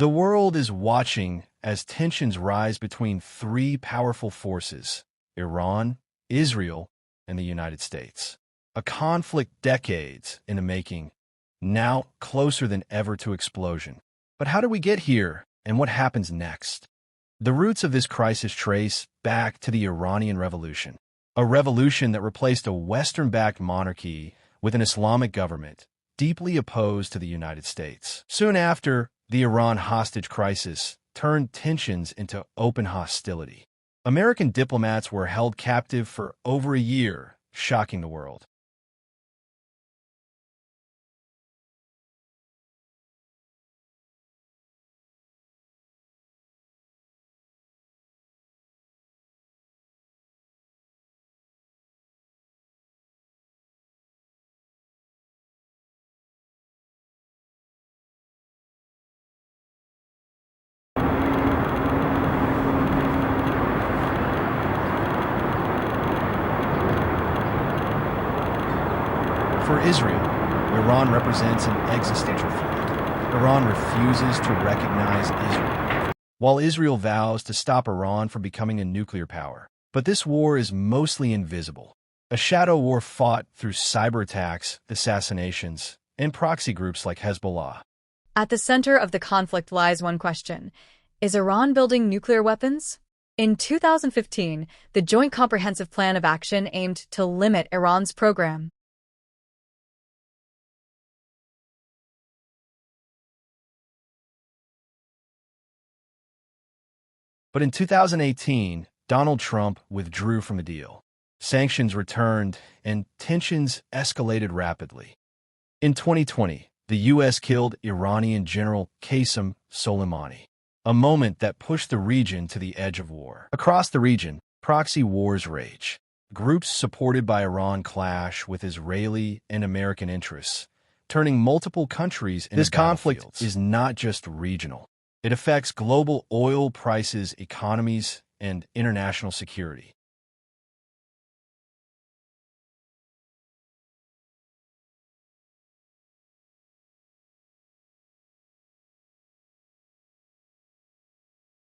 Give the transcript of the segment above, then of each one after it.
The world is watching as tensions rise between three powerful forces: Iran, Israel, and the United States. A conflict decades in the making, now closer than ever to explosion. But how did we get here, and what happens next? The roots of this crisis trace back to the Iranian Revolution, a revolution that replaced a Western-backed monarchy with an Islamic government deeply opposed to the United States. Soon after, the Iran hostage crisis turned tensions into open hostility. American diplomats were held captive for over a year, shocking the world. For Israel, Iran represents an existential threat. Iran refuses to recognize Israel, while Israel vows to stop Iran from becoming a nuclear power. But this war is mostly invisible, a shadow war fought through cyber attacks, assassinations, and proxy groups like Hezbollah. At the center of the conflict lies one question: is Iran building nuclear weapons? In 2015, the Joint Comprehensive Plan of Action aimed to limit Iran's program. But in 2018, Donald Trump withdrew from the deal. Sanctions returned, and tensions escalated rapidly. In 2020, the U.S. killed Iranian General Qasem Soleimani, a moment that pushed the region to the edge of war. Across the region, proxy wars rage. Groups supported by Iran clash with Israeli and American interests, turning multiple countries into battlefields. This conflict is not just regional. It affects global oil prices, economies, and international security.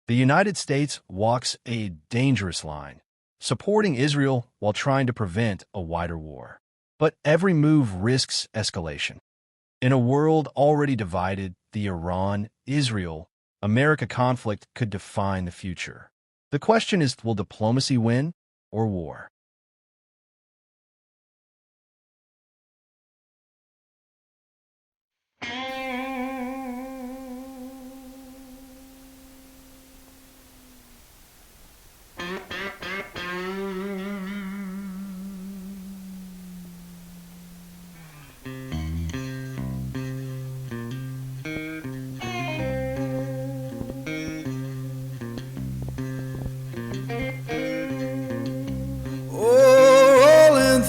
The United States walks a dangerous line, supporting Israel while trying to prevent a wider war. But every move risks escalation. In a world already divided, the Iran-Israel America conflict could define the future. The question is, will diplomacy win or war?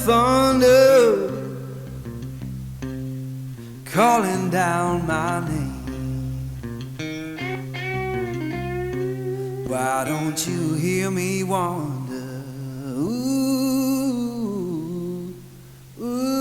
Thunder calling down my name. Why don't you hear me wonder? Ooh, ooh.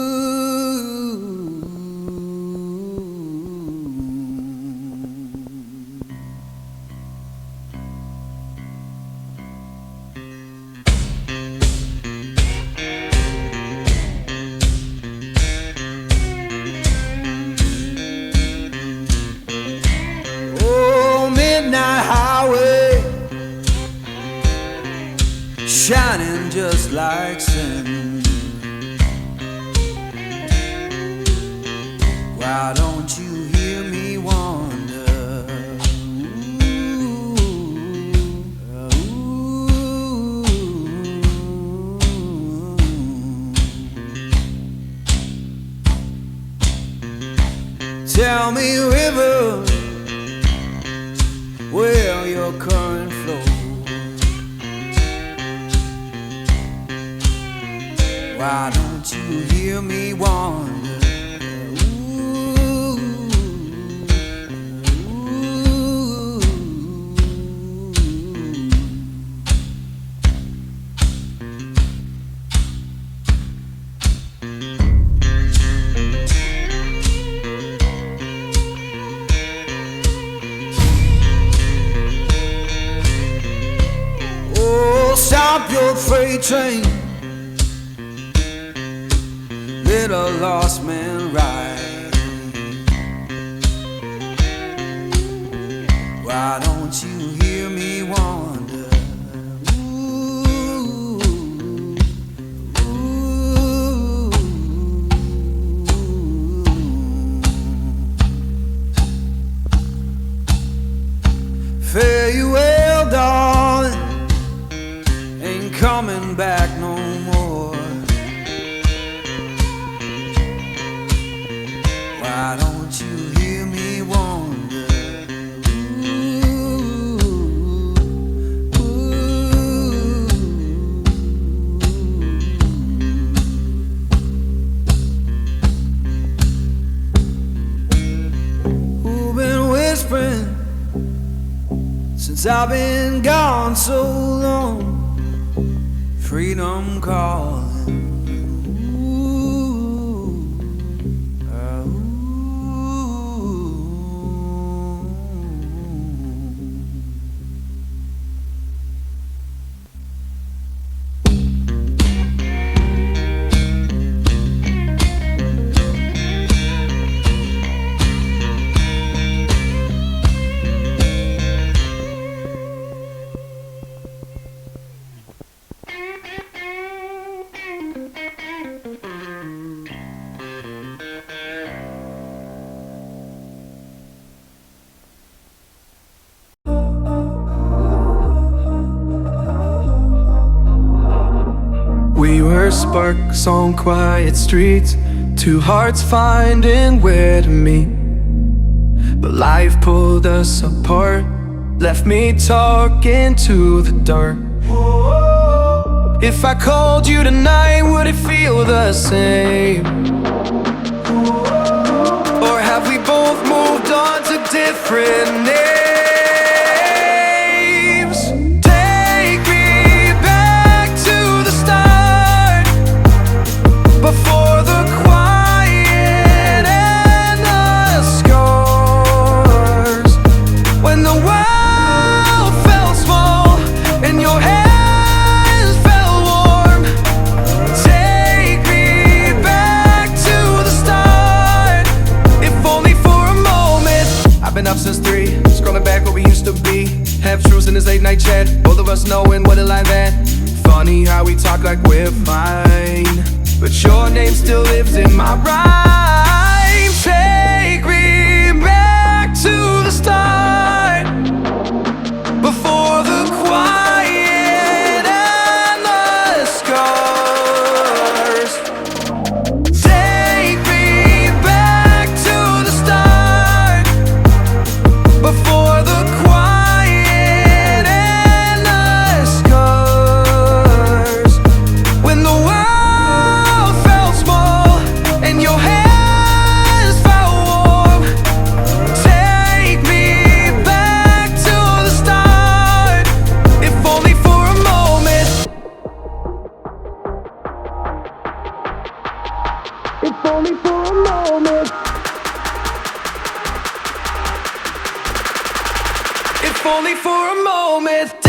Shining just like sin. Why don't you hear me wonder? Ooh, ooh. Tell me, river, where your current flows. Why don't you hear me wonder? Ooh, ooh. old freight train let a lost man ride. Why don't you hear me wonder? Ooh, ooh. Fare you well, darling, ain't coming back no more. Why don't you hear me wonder? Ooh, ooh. Who been whispering since I've been gone so long? Freedom calling. Ooh, ooh. We were sparks on quiet streets, two hearts finding where to meet. But life pulled us apart, left me talking to the dark. If I called you tonight, would it feel the same? Or have we both moved on to different names? Take me back to the start, before the quiet and the scars. When the world felt small and your hands felt warm. Take me back to the start, if only for a moment. I've been up since 3, scrolling back what we used to be. Half truths in this late night chat, both of us knowing what a lie that. Funny how we talk like we're fine, but your name still lives in my rhyme. Take me back to the start, before the quiet and the scars. Take me back to the start, before the quiet and the scars. When the world felt small and your hands felt warm. Take me back to the start, if only for a moment. If only for a moment. If only for a moment.